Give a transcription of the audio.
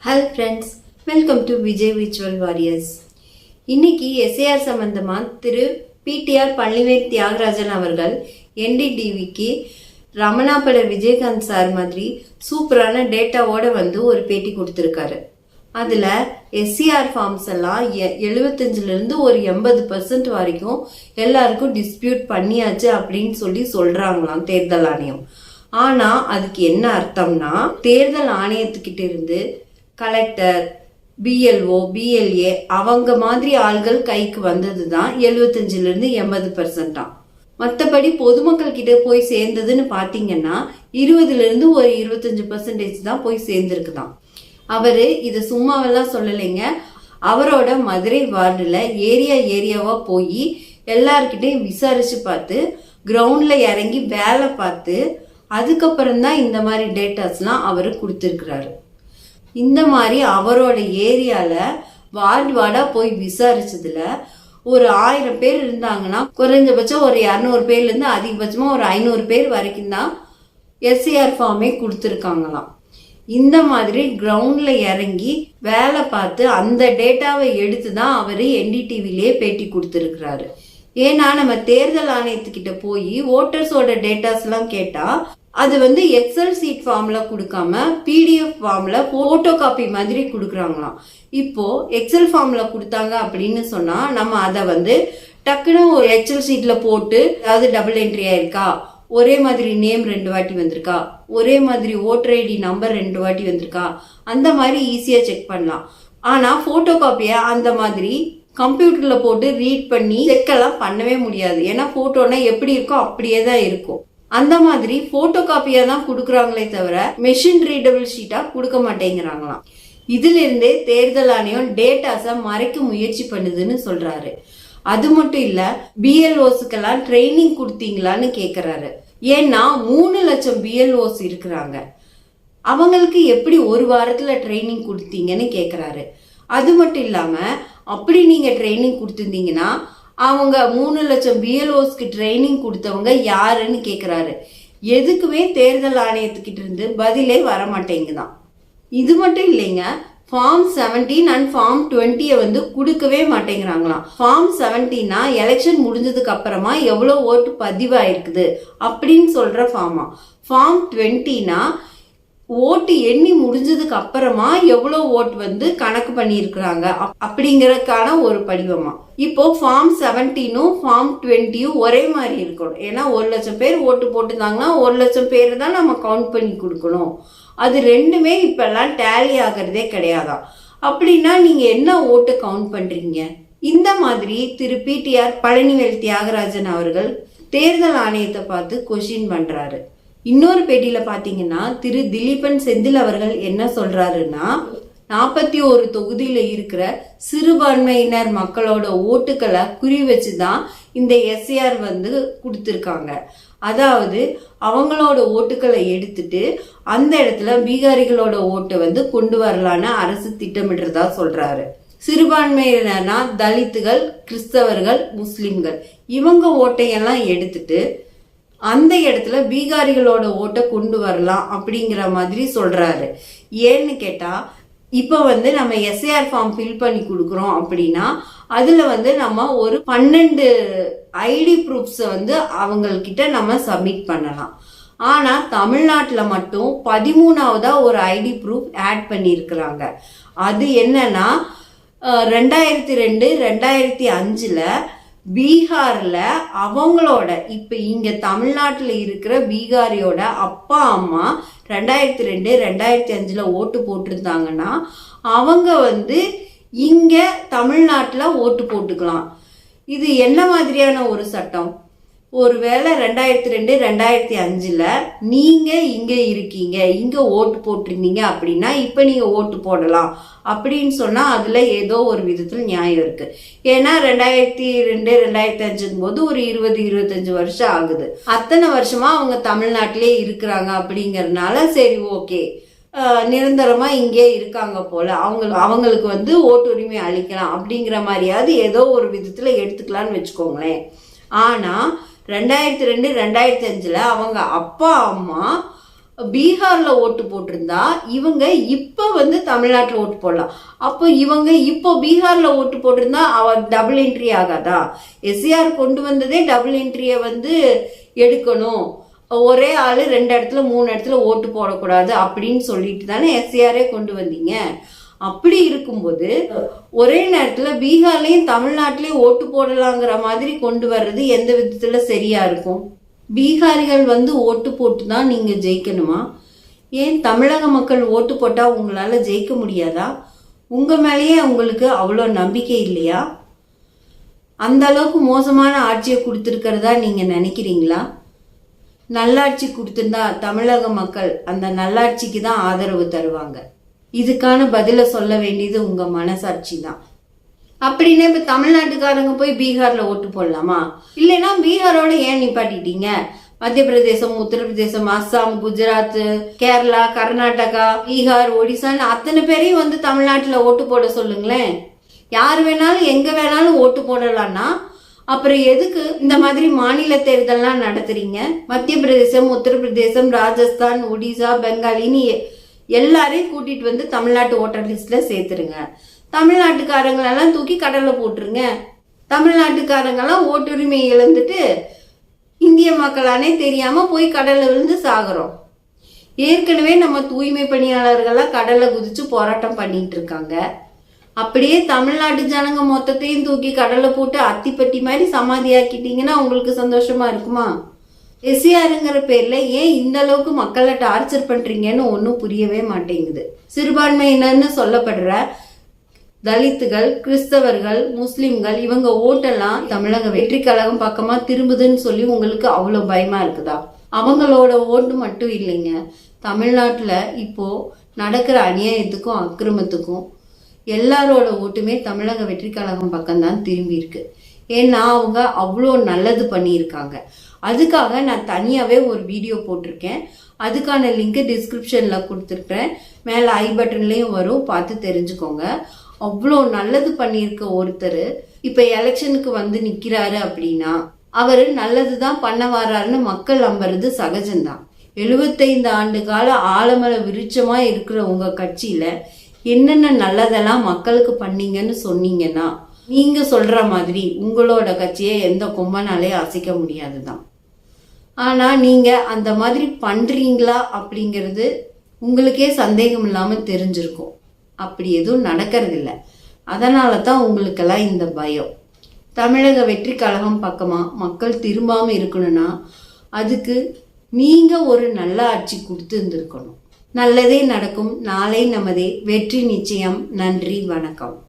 Hello friends, welcome to Vijay virtual warriors. இன்னைக்கு SAR சம்பந்தமா திரு PTR Palanivel Thiagarajan அவர்கள் என்டிடிவிக்கு ரமணாபல விஜயகாந்த் சார் மாதிரி சூப்பரான டேட்டாவோட வந்து ஒரு பேட்டி கொடுத்துருக்காரு. அதில் எஸ்சிஆர் ஃபார்ம்ஸ் எல்லாம் 75% ஒரு 80% வரைக்கும் எல்லாருக்கும் டிஸ்பியூட் பண்ணியாச்சு அப்படின்னு சொல்றாங்களாம் தேர்தல் ஆணையம். ஆனா அதுக்கு என்ன அர்த்தம்னா, தேர்தல் ஆணையத்துக்கிட்ட இருந்து கலெக்டர், பிஎல்ஓ, பிஎல்ஏ அவங்க மாதிரி ஆள்கள் கைக்கு வந்தது தான் 75% 80%. மற்றபடி பொதுமக்கள் கிட்ட போய் சேர்ந்ததுன்னு பாத்தீங்கன்னா 20% ஒரு 25% தான் போய் சேர்ந்துருக்குதான். அவரு இதை சும்மாவெல்லாம் சொல்லலைங்க. அவரோட மதுரை வார்டுல ஏரியாவா போய் எல்லார்கிட்டையும் விசாரிச்சு பார்த்து கிரவுண்ட்ல இறங்கி வேலை பார்த்து அதுக்கப்புறம் தான் இந்த மாதிரி டேட்டாஸ்லாம் அவரு கொடுத்துருக்கிறாரு. இந்த மாதிரி அவரோட ஏரியால வார்டா போய் விசாரிச்சதுல ஒரு 1000 பேர் இருந்தாங்கன்னா குறைஞ்சபட்சம் ஒரு 200 பேர்ல இருந்து அதிகபட்சமா ஒரு 500 பேர் வரைக்கும் தான் எஸ்சிஆர் ஃபார்மே கொடுத்துருக்காங்களாம். இந்த மாதிரி கிரவுண்ட்ல இறங்கி வேலை பார்த்து அந்த டேட்டாவை எடுத்து தான் அவரு என்டிடிவிலே பேட்டி கொடுத்துருக்கிறாரு. ஏன்னா நம்ம தேர்தல் ஆணையத்துக்கிட்ட போய் ஓட்டர்ஸோட டேட்டாஸ் எல்லாம் கேட்டா அது வந்து எக்ஸல் சீட் ஃபார்ம்ல கொடுக்காம பிடிஎஃப் ஃபார்ம்ல போட்டோ காப்பி மாதிரி கொடுக்குறாங்களாம். இப்போ எக்ஸல் ஃபார்ம்ல கொடுத்தாங்க அப்படின்னு சொன்னா நம்ம அதை வந்து டக்குன்னு ஒரு எக்ஸல் சீட்ல போட்டு அதாவது டபுள் என்ட்ரி ஆயிருக்கா, ஒரே மாதிரி நேம் 2 வாட்டி வந்திருக்கா, ஒரே மாதிரி ஓட்டர் ஐடி நம்பர் 2 வாட்டி வந்திருக்கா, அந்த மாதிரி ஈஸியா செக் பண்ணலாம். ஆனா போட்டோ காப்பிய அந்த மாதிரி கம்ப்யூட்டர்ல போட்டு ரீட் பண்ணி செக் எல்லாம் பண்ணவே முடியாது. ஏன்னா போட்டோனா எப்படி இருக்கோ அப்படியே தான் இருக்கும். அந்த மாதிரி போட்டோ காப்பியா தான் கொடுக்குறாங்களே தவிர மெஷின் ரீடபிள் ஷீட்டா கொடுக்க மாட்டேங்கிறாங்களாம். இதுல இருந்தே தேர்தல் ஆணையம் டேட்டாஸை மறைக்க முயற்சி பண்ணுதுன்னு சொல்றாரு. அது மட்டும் இல்ல, பிஎல்ஓஸ்க்கெல்லாம் ட்ரைனிங் கொடுத்தீங்களான்னு கேக்குறாரு. ஏன்னா 3 லட்சம் பிஎல்ஓஸ் இருக்கிறாங்க, அவங்களுக்கு எப்படி ஒரு வாரத்துல ட்ரைனிங் கொடுத்தீங்கன்னு கேக்குறாரு. அது மட்டும் இல்லாம அப்படி நீங்க ட்ரைனிங் கொடுத்துருந்தீங்கன்னா அவங்க 3 லட்சம் பிஎல்ஓஸ்க்கு ட்ரைனிங் கொடுத்தவங்க யாருன்னு கேக்குறாரு. எதுக்குமே தேர்தல் ஆணையத்துக்கிட்ட இருந்து பதிலே வர மாட்டேங்குதான். இது மட்டும் இல்லைங்க, ஃபார்ம் 17 அண்ட் ஃபார்ம் 20 வந்து கொடுக்கவே மாட்டேங்கிறாங்களாம். ஃபார்ம் 17னா எலெக்ஷன் முடிஞ்சதுக்கு அப்புறமா எவ்வளவு ஓட்டு பதிவாயிருக்குது அப்படின்னு சொல்ற ஃபார்மா. ஃபார்ம் 20னா ஓட்டு எண்ணி முடிஞ்சதுக்கு அப்புறமா எவ்வளவு ஓட்டு வந்து கணக்கு பண்ணியிருக்கிறாங்க அப்படிங்கறதுக்கான ஒரு படிவமா. இப்போ ஃபார்ம் 17ம் ஃபார்ம் 20யும் ஒரே மாதிரி இருக்கணும். ஏன்னா 1 லட்சம் பேர் ஓட்டு போட்டுருந்தாங்கன்னா 1 லட்சம் பேர் தான் நம்ம கவுண்ட் பண்ணி கொடுக்கணும். அது ரெண்டுமே இப்பெல்லாம் டேலி ஆகிறதே கிடையாதான். அப்படின்னா நீங்க என்ன ஓட்டு கவுண்ட் பண்றீங்க? இந்த மாதிரி திரு பிடிஆர் பழனிவேல் தியாகராஜன் அவர்கள் தேர்தல் ஆணையத்தை பார்த்து கொஸ்டின் பண்றாரு. இன்னொரு பேட்டியில பாத்தீங்கன்னா திரு திலீபன் செந்தில் அவர்கள் என்ன சொல்றாருன்னா, 41 தொகுதியில இருக்கிற சிறுபான்மையினர் மக்களோட ஓட்டுக்களை குறி வச்சுதான் இந்த எஸ்ஏஆர் வந்து கொடுத்துருக்காங்க. அதாவது அவங்களோட ஓட்டுக்களை எடுத்துட்டு அந்த இடத்துல பீகாரிகளோட ஓட்டை வந்து கொண்டு வரலான்னு அரசு திட்டமிடுறதா சொல்றாரு. சிறுபான்மையினர்னா தலித்துகள், கிறிஸ்தவர்கள், முஸ்லிம்கள் இவங்க ஓட்டையெல்லாம் எடுத்துட்டு அந்த இடத்துல பீகாரிகளோட ஓட்டை கொண்டு வரலாம் அப்படிங்கிற மாதிரி சொல்றாரு. ஏன்னு கேட்டா, இப்ப வந்து நம்ம எஸ்ஏஆர் ஃபார்ம் ஃபில் பண்ணி கொடுக்குறோம் அப்படின்னா அதுல வந்து நம்ம ஒரு 12 ஐடி ப்ரூஃப்ஸ் வந்து அவங்கக்கிட்ட நம்ம சப்மிட் பண்ணலாம். ஆனா தமிழ்நாட்டுல மட்டும் 13ஆவதா ஒரு ஐடி ப்ரூஃப் ஆட் பண்ணியிருக்கிறாங்க. அது என்னன்னா 2002, 2005ல பீகார்ல அவங்களோட இப்ப இங்க தமிழ்நாட்டுல இருக்கிற பீகாரியோட அப்பா அம்மா 2002, 2005ல ஓட்டு போட்டிருந்தாங்கன்னா அவங்க வந்து இங்க தமிழ்நாட்டுல ஓட்டு போட்டுக்கலாம். இது என்ன மாதிரியான ஒரு சட்டம்? ஒருவேளை 2002, 2005ல நீங்க இங்க இருக்கீங்க, இங்க ஓட்டு போட்டிருந்தீங்க அப்படின்னா இப்ப நீங்க ஓட்டு போடலாம் அப்படின்னு சொன்னா அதுல ஏதோ ஒரு விதத்துல நியாயம் இருக்கு. ஏன்னா 2002, 2005 போது ஒரு 20-25 வருஷம் ஆகுது. அத்தனை வருஷமா அவங்க தமிழ்நாட்டிலே இருக்கிறாங்க அப்படிங்கறதுனால சரி ஓகே, நிரந்தரமா இங்கே இருக்காங்க போல, அவங்களுக்கு வந்து ஓட்டு உரிமை அளிக்கலாம் அப்படிங்கிற மாதிரியாவது ஏதோ ஒரு விதத்துல எடுத்துக்கலாம்னு வச்சுக்கோங்களேன். ஆனா 2002, 2005ல அவங்க அப்பா அம்மா பீகார்ல ஓட்டு போட்டிருந்தா இவங்க இப்ப தமிழ்நாட்டுல ஓட்டு போடலாம். அப்போ இவங்க இப்போ பீகார்ல ஓட்டு போட்டிருந்தா அவ டபுள் என்ட்ரி ஆகாதா? எஸ்ஏஆர் கொண்டு வந்ததே டபுள் என்ட்ரிய எடுக்கணும், ஒரே ஆளு 2 இடத்துல 3 இடத்துல ஓட்டு போடக்கூடாது அப்படின்னு சொல்லிட்டு தானே எஸ்ஏஆரே கொண்டு வந்தீங்க. அப்படி இருக்கும்போது ஒரே நேரத்துல பீகார்லயும் தமிழ்நாட்டிலயும் ஓட்டு போடலாங்கிற மாதிரி கொண்டு வர்றது எந்த விதத்துல சரியா இருக்கும்? பீகாரிகள் ஓட்டு போட்டு தான் நீங்க ஜெயிக்கணுமா? ஏன் தமிழக மக்கள் ஓட்டு போட்டா உங்களால ஜெயிக்க முடியாதா? உங்க மேலேயே உங்களுக்கு அவ்வளோ நம்பிக்கை இல்லையா? அந்த அளவுக்கு மோசமான ஆட்சியை கொடுத்துருக்கிறதா நீங்க நினைக்கிறீங்களா? நல்லாட்சி கொடுத்திருந்தா தமிழக மக்கள் அந்த நல்லாட்சிக்கு தான் ஆதரவு தருவாங்க. இதுக்கான பதில சொல்ல வேண்டியது உங்க மனசாட்சி தான். அப்படின்னா இப்ப தமிழ்நாட்டுக்காரங்க போய் பீகார்ல ஓட்டு போடலாமா? இல்லைன்னா பீகாரோட ஏன் நிப்பாட்டிட்டீங்க? மத்திய பிரதேசம், உத்தரப்பிரதேசம், அஸ்ஸாம், குஜராத், கேரளா, கர்நாடகா, பீகார், ஒடிசான்னு அத்தனை பேரையும் தமிழ்நாட்டுல ஓட்டு போட சொல்லுங்களேன். யார் வேணாலும் எங்க வேணாலும் ஓட்டு போடலாம்னா அப்புறம் எதுக்கு இந்த மாதிரி மாநில தேர்தல்லாம் நடத்துறீங்க? மத்திய பிரதேசம், உத்தரப்பிரதேசம், ராஜஸ்தான், ஒடிசா, பெங்காலின்னு எல்லாரையும் கூட்டிட்டு தமிழ்நாட்டு ஓட்டர் லிஸ்ட்ல சேர்த்துருங்க. தமிழ்நாட்டுக்காரங்களெல்லாம் தூக்கி கடல்ல போட்டுருங்க. தமிழ்நாட்டுக்காரங்கெல்லாம் ஓட்டுரிமை இழந்துட்டு இந்திய மக்களானே தெரியாம போய் கடல்ல விழுந்து சாகுறோம். ஏற்கனவே நம்ம தூய்மை பணியாளர்கள்லாம் கடல்ல குதிச்சு போராட்டம் பண்ணிட்டு இருக்காங்க. அப்படியே தமிழ்நாட்டு ஜனங்க மொத்தத்தையும் தூக்கி கடல்ல போட்டு அத்திப்பட்டி மாதிரி சமாதி ஆக்கிட்டீங்கன்னா உங்களுக்கு சந்தோஷமா இருக்குமா? எஸ்ஏஆருங்கிற பேர்ல ஏன் இந்த அளவுக்கு மக்களை டார்ச்சர் பண்றீங்கன்னு ஒன்னும் புரியவே மாட்டேங்குது. சிறுபான்மையினர்னு சொல்லப்படுற தலித்துகள், கிறிஸ்தவர்கள், முஸ்லிம்கள் இவங்க ஓட்டெல்லாம் தமிழக வெற்றி கழகம் பக்கமா திரும்புதுன்னு சொல்லி உங்களுக்கு அவ்வளவு பயமா இருக்குதா? அவங்களோட ஓட்டு மட்டும் இல்லைங்க, தமிழ்நாட்டுல இப்போ நடக்கிற அநியாயத்துக்கும் அக்கிரமத்துக்கும் எல்லாரோட ஓட்டுமே தமிழக வெற்றி கழகம் பக்கம்தான் திரும்பி இருக்கு. ஏன்னா அவங்க அவ்வளோ நல்லது பண்ணியிருக்காங்க. அதுக்காக நான் தனியாகவே ஒரு வீடியோ போட்டிருக்கேன். அதுக்கான லிங்க் டிஸ்கிரிப்ஷன்ல கொடுத்துருக்கேன், மேலே ஐ பட்டன்லையும் வரும், பார்த்து தெரிஞ்சுக்கோங்க. அவ்வளோ நல்லது பண்ணியிருக்க ஒருத்தர் இப்போ எலெக்ஷனுக்கு நிற்கிறாரு அப்படின்னா அவர் நல்லதுதான் பண்ண வர்றாருன்னு மக்கள் நம்புறது சகஜம்தான். 75 ஆண்டு கால ஆலமர விருட்சமா இருக்கிற உங்க கட்சியில என்னென்ன நல்லதெல்லாம் மக்களுக்கு பண்ணீங்கன்னு சொன்னீங்கன்னா நீங்க சொல்ற மாதிரி உங்களோட கட்சியை எந்த கொம்பனாலே அசைக்க முடியாதுதான். ஆனா நீங்க அந்த மாதிரி பண்றீங்களா அப்படிங்கிறது உங்களுக்கே சந்தேகம் இல்லாம தெரிஞ்சிருக்கும். அப்படி எதுவும் நடக்கிறது இல்லை. அதனால தான் உங்களுக்கெல்லாம் இந்த பயம். தமிழக வெற்றி கழகம் பக்கமா மக்கள் திரும்பாம இருக்கணும்னா அதுக்கு நீங்க ஒரு நல்ல ஆட்சி கொடுத்து இருந்திருக்கணும். நல்லதே நடக்கும். நாளை நமதே. வெற்றி நிச்சயம். நன்றி, வணக்கம்.